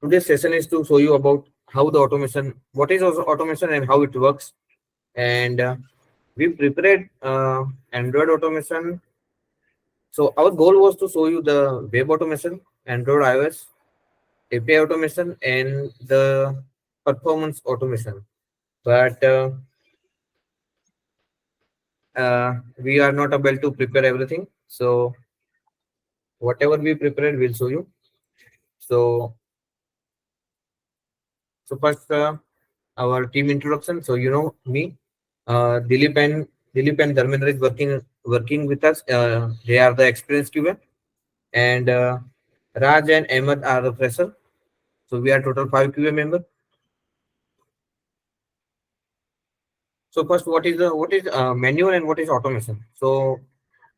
Today's session is to show you about how the automation, what is automation and how it works. And we prepared Android automation. So our goal was to show you the web automation, Android iOS, API automation, and the performance automation. But we are not able to prepare everything. So whatever we prepared, we'll show you. So first, our team introduction. So you know me, Dilip and Dharmendra is working with us. They are the experienced QA, and Raj and Ahmed are the fresher. So we are total 5 QA member. So first, what is manual and what is automation? So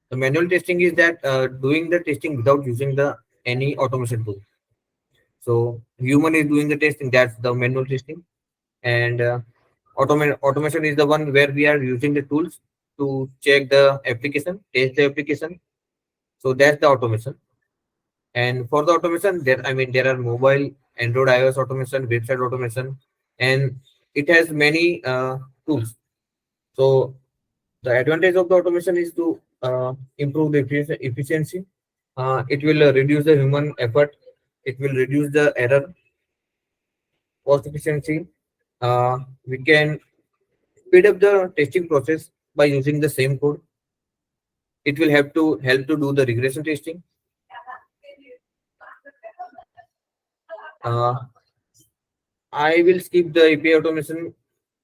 the manual testing is that doing the testing without using the any automation tool. So human is doing the testing. That's the manual testing, and automation is the one where we are using the tools to check the application, test the application. So that's the automation. And for the automation, there are mobile, Android, iOS automation, website automation, and it has many tools. So the advantage of the automation is to improve the efficiency. It will reduce the human effort. It will reduce the error, cost efficiency. We can speed up the testing process by using the same code. It will help to do the regression testing. Uh, I will skip the API automation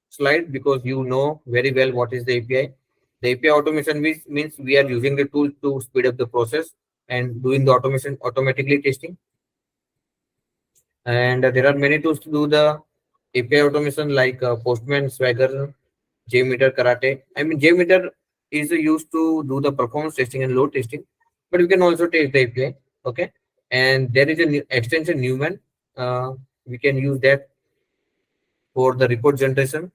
slide because you know very well what is the API. The API automation means we are using the tool to speed up the process and doing the automation automatically testing. And there are many tools to do the API automation like Postman, Swagger, JMeter, Karate. JMeter is used to do the performance testing and load testing, but we can also test the API. Okay, and there is a new extension Newman. We can use that for the report generation.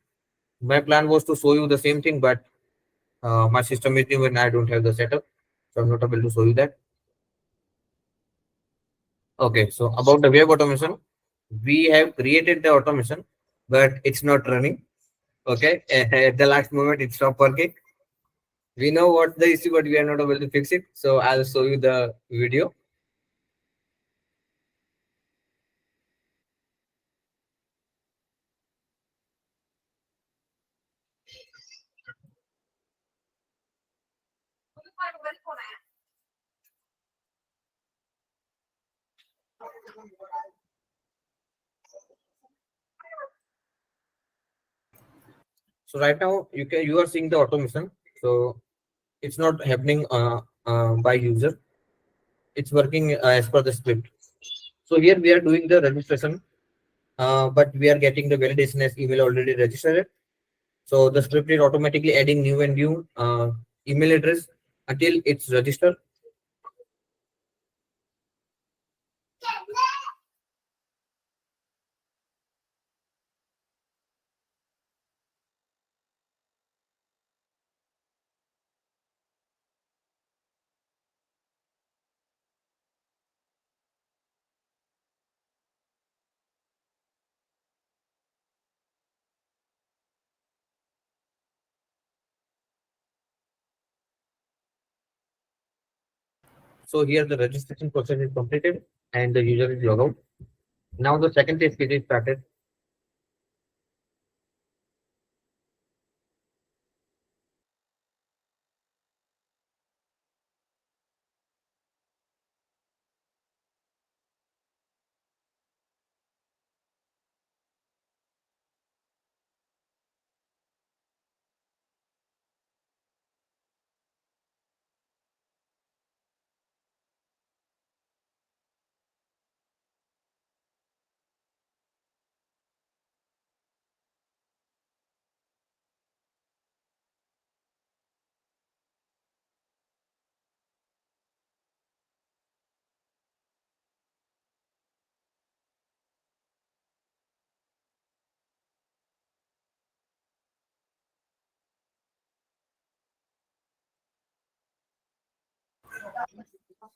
My plan was to show you the same thing, but my system is new and I don't have the setup, so I'm not able to show you that. Okay, so about the web automation, we have created the automation, but it's not running. Okay, at the last moment, it stopped working. We know what the issue, but we are not able to fix it. So I'll show you the video. So right now, you are seeing the automation. So it's not happening by user. It's working as per the script. So here we are doing the registration, but we are getting the validation as email already registered. So the script is automatically adding new and new email address until it's registered. So here the registration process is completed and the user is logged out. Now the second test phase is started.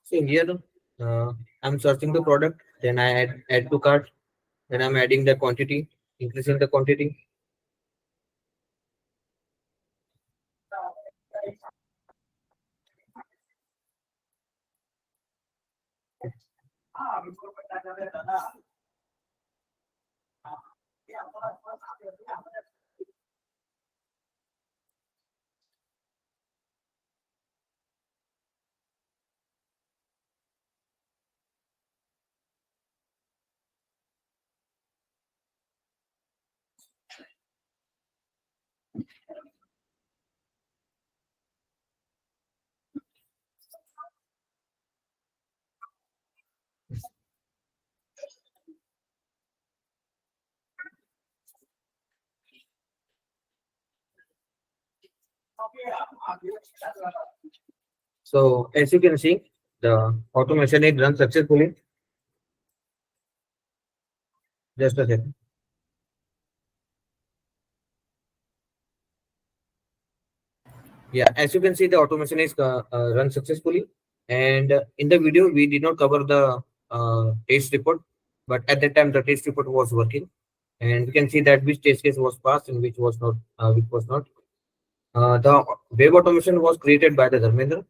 So here I'm searching the product. Then I add to cart. Then I'm adding the quantity, increasing the quantity. So as you can see, the automation is run successfully. Just a second. Yeah, as you can see, the automation is run successfully. And in the video, we did not cover the test report, but at that time, the test report was working, and we can see that which test case was passed and which was not. Which was not. The web automation was created by the Dharmendra.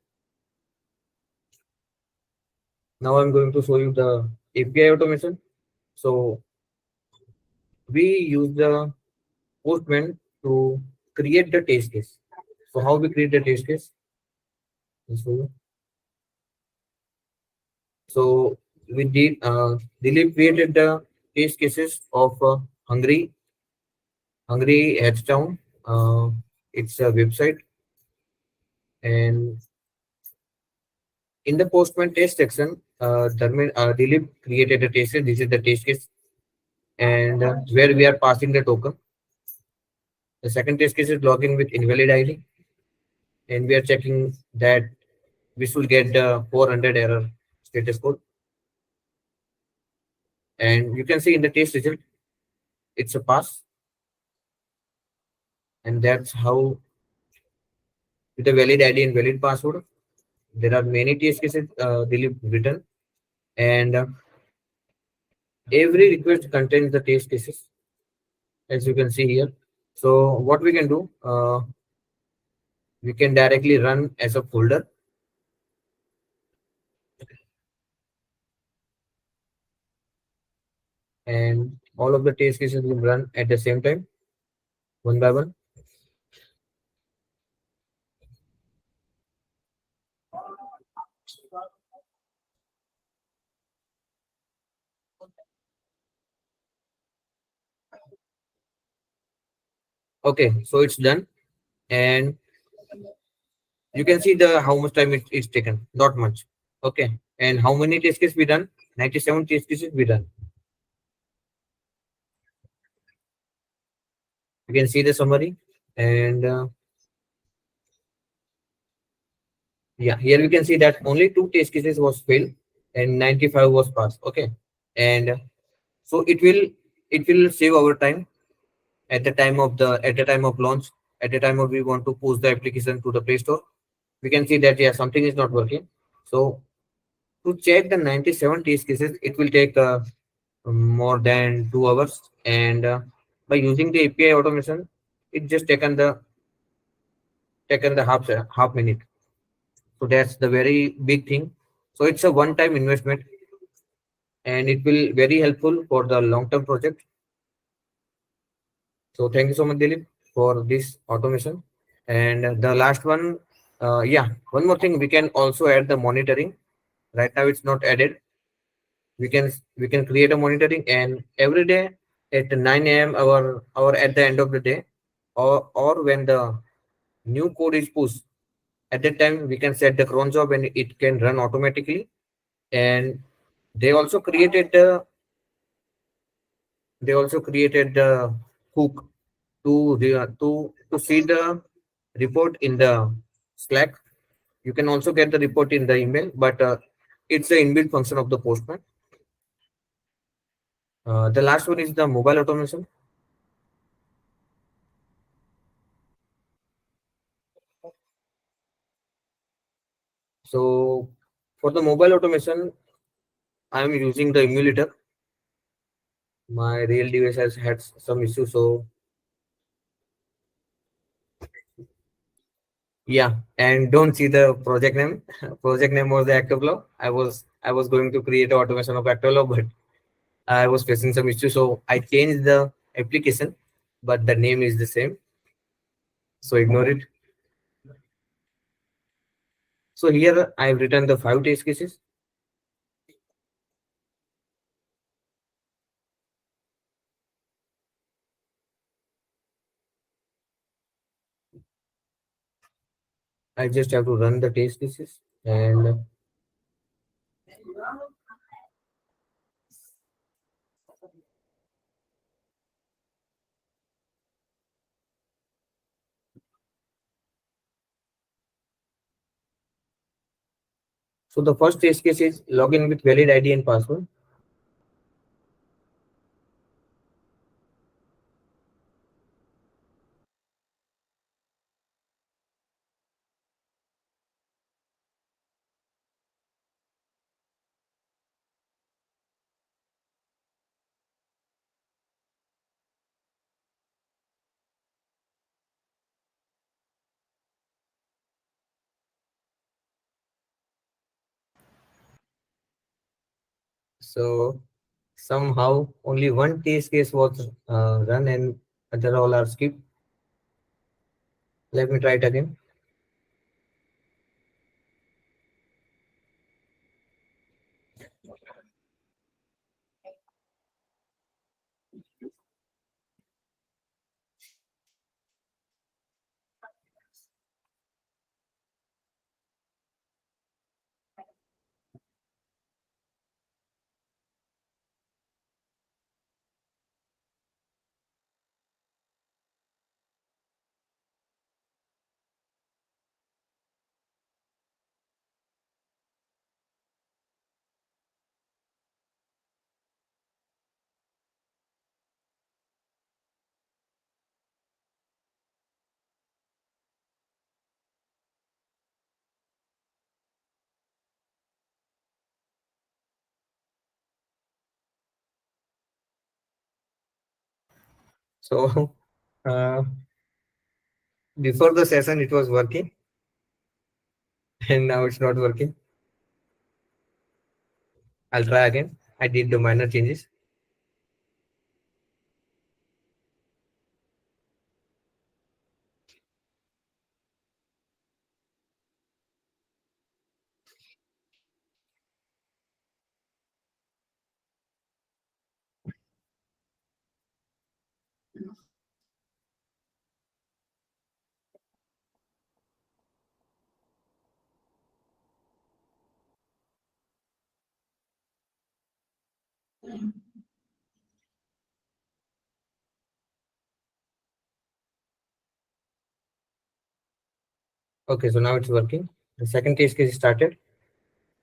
Now I'm going to show you the API automation. So we use the Postman to create the test case. So how we create the test case? I'll show you. So we did Dilip created the test cases of Hungary Headstown. It's a website, and in the Postman test section, Dilip created a test case. This is the test case, and where we are passing the token. The second test case is login with invalid ID, and we are checking that we should get the 400 error status code. And you can see in the test result, it's a pass, and that's how with a valid ID and valid password. There are many test cases written, and every request contains the test cases, as you can see here. So what we can do, we can directly run as a folder, and all of the test cases will run at the same time, one by one. Okay, so it's done, and you can see the how much time it's taken. Not much. Okay, and how many test cases we done? 97 test cases we done. You can see the summary, and yeah, here we can see that only two test cases was failed and 95 was passed. Okay, and so it will save our time at the time of launch. At the time of we want to push the application to the Play Store, we can see that yeah, something is not working. So to check the 97 test cases, it will take more than 2 hours, and by using the API automation, it just taken the half minute. So that's the very big thing. So it's a one-time investment, and it will very helpful for the long-term project. So thank you so much, Dilip, for this automation. And the last one, yeah, one more thing, we can also add the monitoring. Right now, it's not added. We can create a monitoring, and every day at 9 a.m. or at the end of the day, or when the new code is pushed, at that time we can set the cron job and it can run automatically. And they also created the hook to see the report in the Slack. You can also get the report in the email, but it's the inbuilt function of the Postman. The last one is the mobile automation. So for the mobile automation, I'm using the emulator. My real device has had some issue, so yeah. And don't see the project name. Project name was the active law. I was going to create an automation of active law, but I was facing some issue, so I changed the application, but the name is the same. So ignore it. So here I've written the 5 test cases. I just have to run the test cases, and so the first test case is login with valid ID and password. So somehow only one test case was run and other all are skipped. Let me try it again. So uh, before the session it was working, and now it's not working. I'll try again. I did the minor changes. Okay, so now it's working. The second test case started.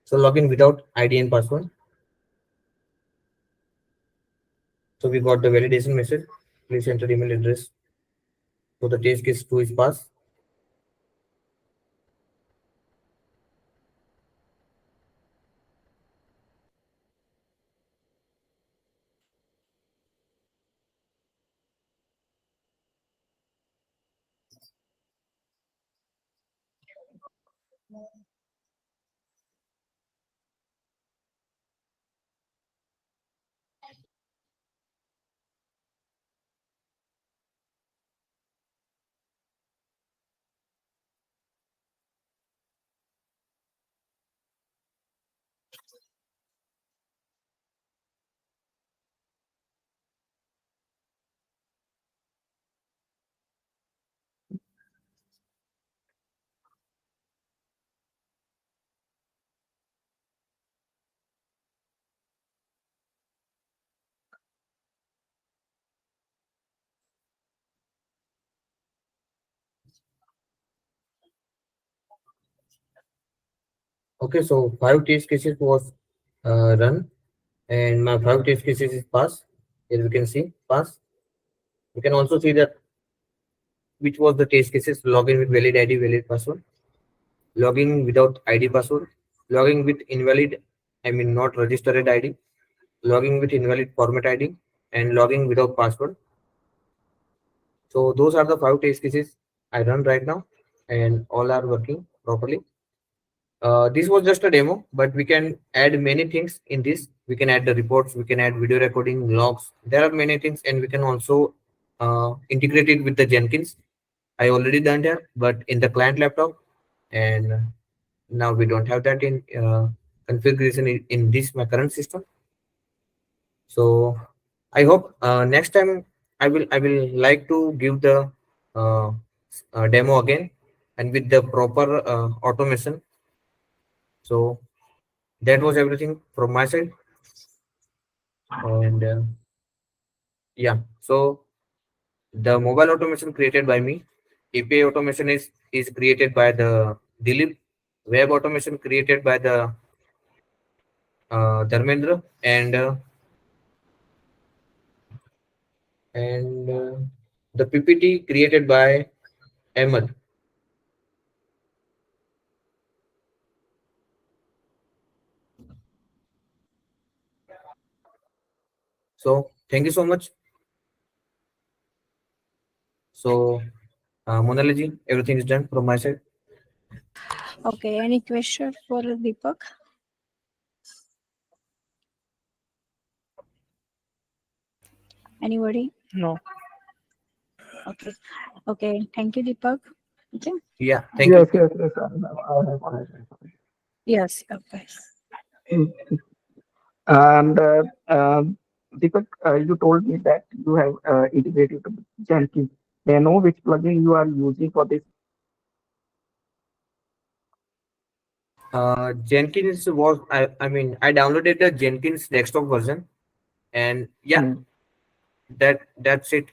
So login without ID and password. So we got the validation message. Please enter email address. So the test case 2 is passed. Okay, so 5 test cases was run, and my 5 test cases is passed. Here we can see pass. You can also see that which was the test cases: login with valid ID, valid password, logging without ID password, logging with invalid I mean not registered ID, logging with invalid format ID, and logging without password. So those are the 5 test cases I run right now, and all are working properly. This was just a demo, but we can add many things in this. We can add the reports, we can add video recording, logs. There are many things, and we can also integrate it with the Jenkins. I already done that, but in the client laptop, and now we don't have that in configuration in this my current system. So I hope next time I will like to give the uh, demo again and with the proper automation. So that was everything from my side, and yeah. So the mobile automation created by me, API automation is created by the Dilip, web automation created by the Dharmendra, and the PPT created by Ahmed. So thank you so much. So Monalaji, everything is done from my side. Okay, any question for Deepak? Anybody? No. Okay. Okay, thank you, Deepak. Okay. Yeah, thank Yes, you. yes, yes. I have. Yes, okay. Mm. And Deepak, you told me that you have integrated with Jenkins. May I know which plugin you are using for this? Jenkins was I mean I downloaded the Jenkins desktop version, and yeah, Mm. that's it.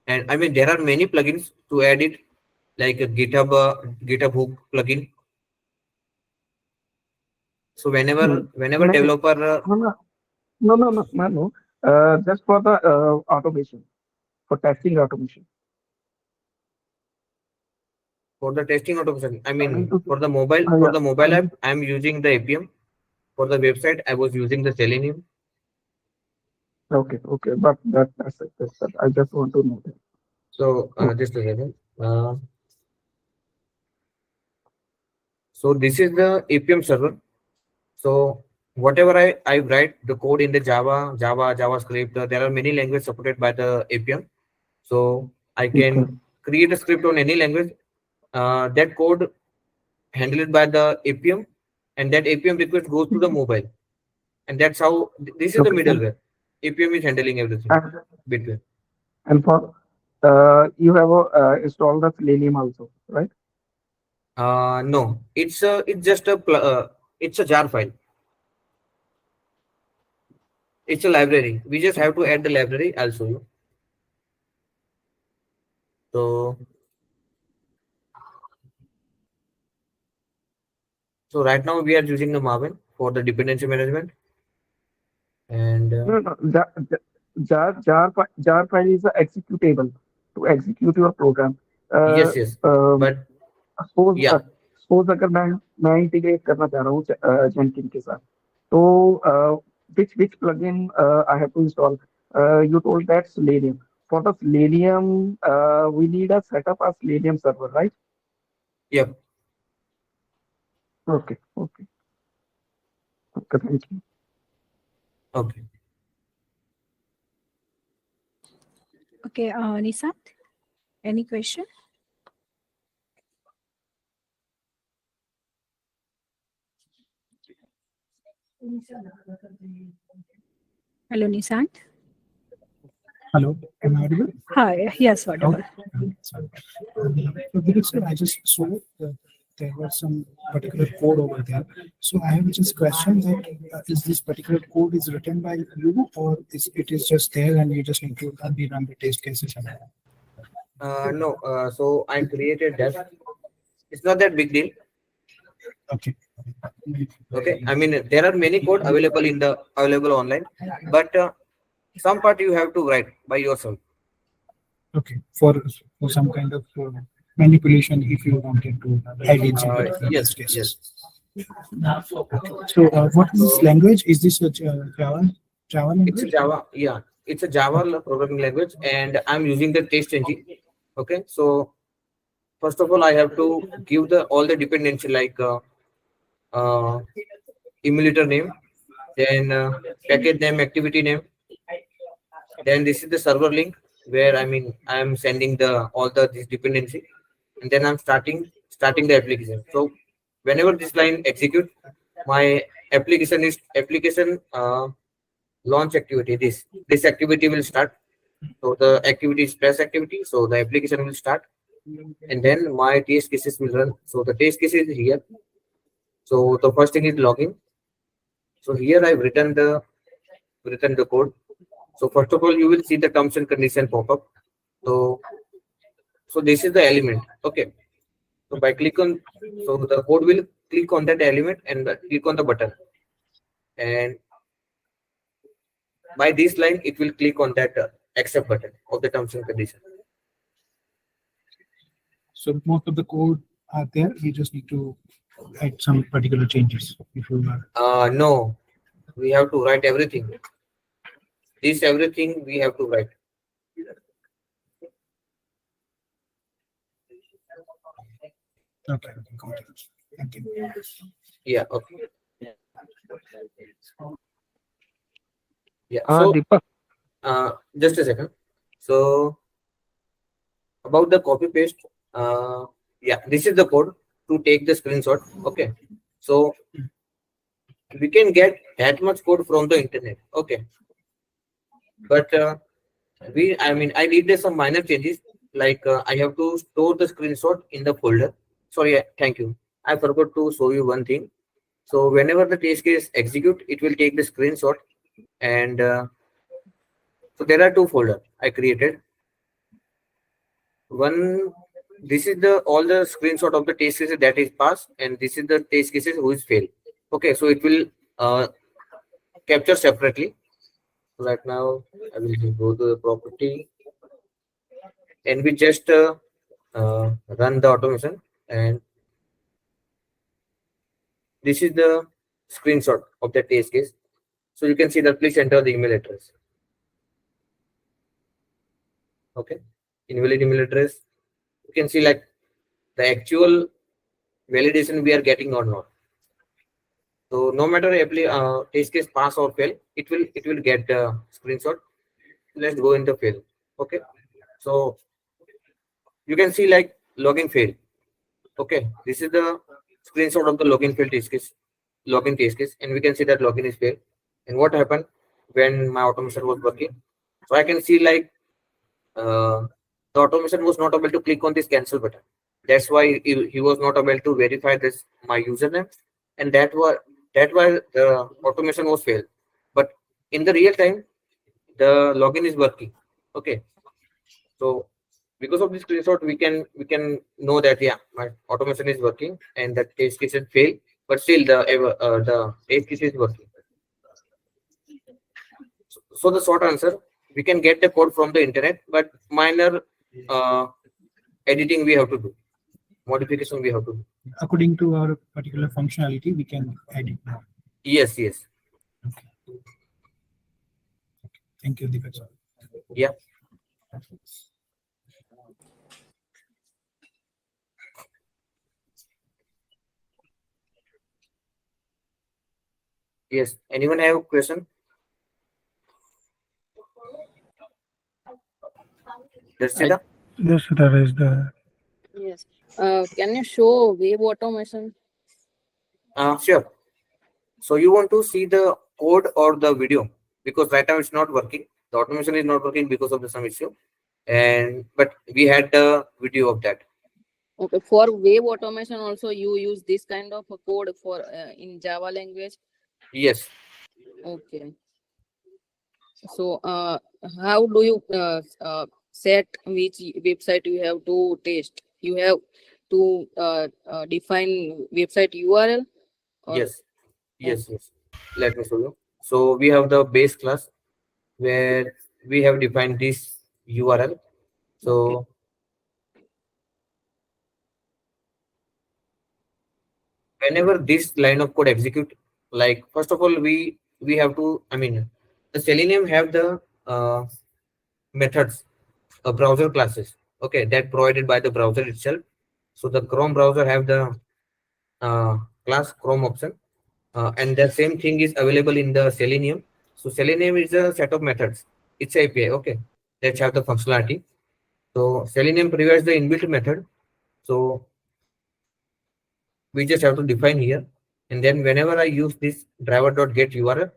And I mean there are many plugins to add it, like a GitHub hook plugin. So Mm. whenever May- developer No, no, no, no, no, no, no. Just for the automation, for testing automation. for the testing automation, I I mean mean to say, for yeah, the I mobile app, mean, I'm using the APM. For the website, I was using the Selenium. okay, okay, but that's it. That's it. I just want to know that. So Okay. just a second. So this is the APM server. So whatever I write the code in the JavaScript, there are many languages supported by the APM. So I Okay. can create a script on any language. That code handled by the APM, and that APM request goes to the mobile, and that's how this is the Okay. middleware. APM is handling everything And, between. and for you have installed the Selenium also, right? No, it's just it's a jar file. It's a library. We just have to add the library. I'll show you. So right now we are using the Maven for the dependency management, and No, no, jar file is a executable to execute your program. Uh, yes, um, but suppose yeah, suppose अगर मैं integrate करना चाह रहा हूँ जेनकिन के साथ तो which plugin I have to install? You told that Selenium. For the Selenium, we need a setup a Selenium server, right? yep, Okay, okay, okay. Thank you. okay. Okay, Nisant, any question? Hello, Nisant. Hello, am I audible? Hi, yes, audible. Sorry. So Dilip sir, I just saw that there was some particular code over there. So I have just question that is this particular code is written by you or is it is just there and you just need to run the test cases and all? No, so I created that. It's not that big deal. Okay. Okay, I mean there are many code available online, but some part you have to write by yourself. Okay. For some kind of manipulation if you wanted to add in some particular test Yes. cases. So, what is this language? Is this a Java It's a language? Java, yeah, it's a Java programming language, and I'm using the test engine. Okay, so first of all, I have to give the all the dependency like uh, emulator name, then package name, activity name. Then this is the server link where I am sending the all the this dependency, and then I'm starting the application. So whenever this line execute, my application launch activity. This activity will start. So the activity is press activity. So the application will start, and then my test cases will run. So the test cases is here. So the first thing is login. So here I've written the code. So first of all, you will see the terms and condition pop up. So this is the element. Okay. So by click on, so the code will click on that element and click on the button, and by this line it will click on that accept button of the terms and condition. So most of the code are there. We just need to add some particular changes. If you are No, we have to write everything. This everything we have to write. okay, got it. Thank you. Yeah. Okay. Yeah. So Deepak, just a second. So about the copy paste, yeah, this is the code to take the screenshot. Okay. So we can get that much code from the internet. Okay. But I did some minor changes. Like I have to store the screenshot in the folder. Sorry, thank you. I forgot to show you one thing. So whenever the test case execute, it will take the screenshot, and so there are two folders I created. One, this is the all the screenshot of the test cases that is passed, and this is the test cases who is failed. Okay, so it will capture separately. Right now, I will just go to the property, and we just run the automation, and this is the screenshot of the test case. So you can see that please enter the email address. Okay, invalid email address. You can see like the actual validation we are getting or not. So no matter test case pass or fail, it will get the screenshot. Let's go in the fail. Okay, so you can see like login fail. Okay, this is the screenshot of the login fail test case, login test case, and we can see that login is failed. And what happened when my automation was working? So I can see like the automation was not able to click on this cancel button. That's why he was not able to verify this my username, and that why the automation was failed. But in the real time, the login is working. Okay, so because of this screenshot, we can know that yeah, my automation is working and the test case is failed, but still the test case is working. So the short answer, we can get the code from the internet, but minor uh, editing we have to do, modification we have to do. According to our particular functionality, we can add it now. Yes, yes, Okay. Thank you, Deepak sir. yeah. Yes. Anyone have a question? Darshita? Yes, that is the. Yes. Can you show wave automation? Sure. So you want to see the code or the video, because right now it's not working. The automation is not working because of the some issue, and but we had the video of that. Okay. For wave automation also you use this kind of a code for in Java language. Yes. Okay. So how do you set which website you have to test? You have to define website URL. Or, Yes. Yes. Yes. Let me show you. So we have the base class where we have defined this URL. So whenever this line of code execute, like first of all, we have to, I mean, the Selenium have the methods, browser classes, okay, that provided by the browser itself. So the Chrome browser have the class Chrome option, and the same thing is available in the Selenium. So Selenium is a set of methods. It's API, okay, that have the functionality. So Selenium provides the inbuilt method. So we just have to define here, and then whenever I use this driver.get URL,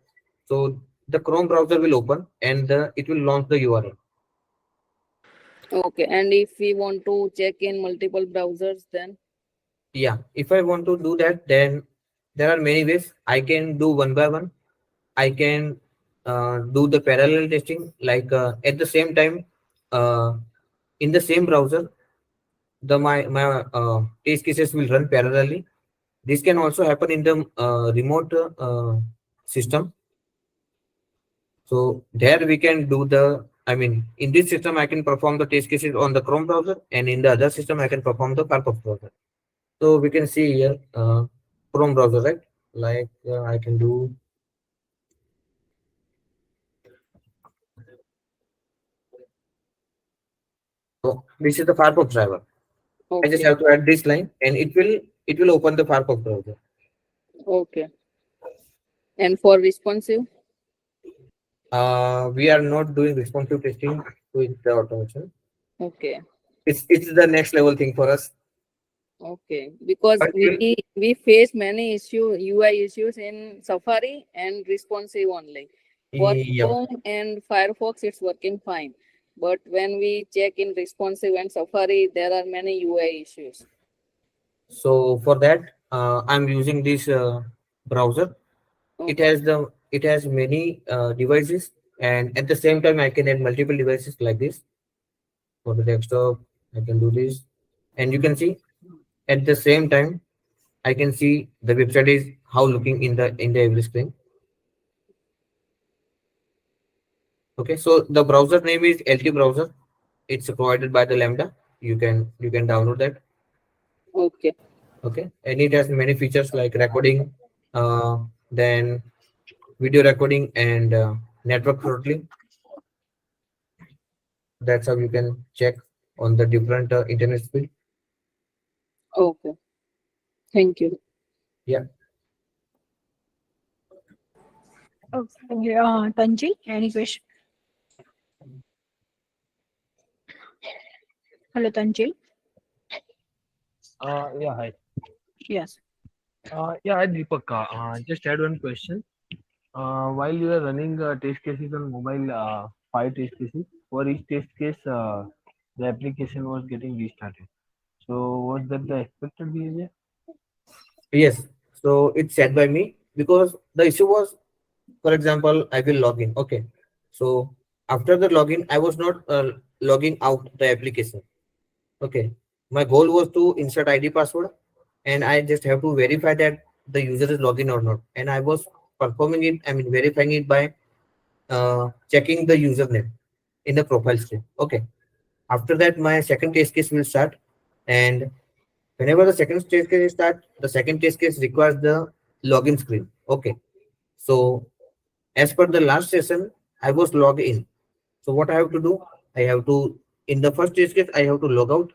so the Chrome browser will open and it will launch the URL. Okay, and if we want to check in multiple browsers, then Yeah, if I want to do that, then there are many ways. I can do one by one. I can do the parallel testing, like at the same time, uh, in the same browser, the my test cases will run parallelly. This can also happen in the remote system. So there we can do the, I mean, in this system I can perform the test cases on the Chrome browser, and in the other system I can perform the Firefox browser. So we can see here Chrome browser, right? Like I can do. So this is the Firefox driver. I just okay, have to add this line, and it will open the Firefox browser. okay. And for responsive, We are not doing responsive testing with the automation. okay, It's the next level thing for us. okay. Because But we face many UI issues in Safari and responsive only. For yeah. Chrome and Firefox, it's working fine. But when we check in responsive and Safari, there are many UI issues. So for that, I'm using this browser. Okay, It has many devices, and at the same time I can add multiple devices like this. For the desktop, I can do this, and you can see at the same time I can see the website is how looking in the every screen. Okay, so the browser name is LT browser. It's provided by the Lambda. You can download that. okay, Okay, and it has many features like recording, then video recording and network throttling. That's how you can check on the different internet speed. okay. Thank you. Yeah. Okay, Tanji, any question? Hello, Tanji. Yeah, hi. Yes. Yeah, hi, Deepak. Just had one question. While you are running test cases on mobile, 5 test cases, for each test case, the application was getting restarted. So, was that the expected behavior? Yes. So it's set by me because the issue was, for example, I will log in. Okay. So after the login, I was not logging out the application. Okay. My goal was to insert ID password, and I just have to verify that the user is logged in or not. And I was performing it, I mean, verifying it by checking the username in the profile screen. Okay. After that, my second test case will start. And whenever the second test case start, the second test case requires the login screen. Okay. So as per the last session, I was logged in. So what I have to do? I have to, in the first test case, I have to log out.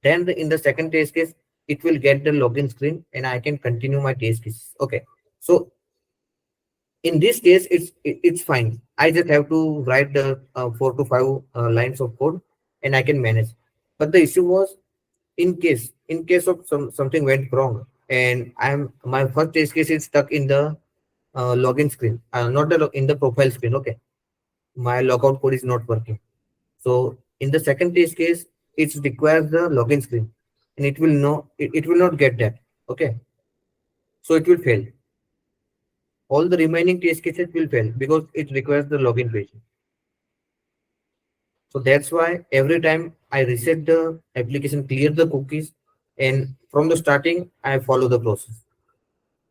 Then in the second test case, it will get the login screen and I can continue my test case. Okay. So in this case, it's fine. I just have to write the 4 to 5 lines of code and I can manage. But the issue was in case of something went wrong and my first test case is stuck in the login screen, not in the profile screen. Okay, my logout code is not working. So in the second test case, it requires the login screen, and it will not get that. Okay, so it will fail. All the remaining test cases will fail because it requires the login page. So that's why every time I reset the application, clear the cookies, and from the starting, I follow the process.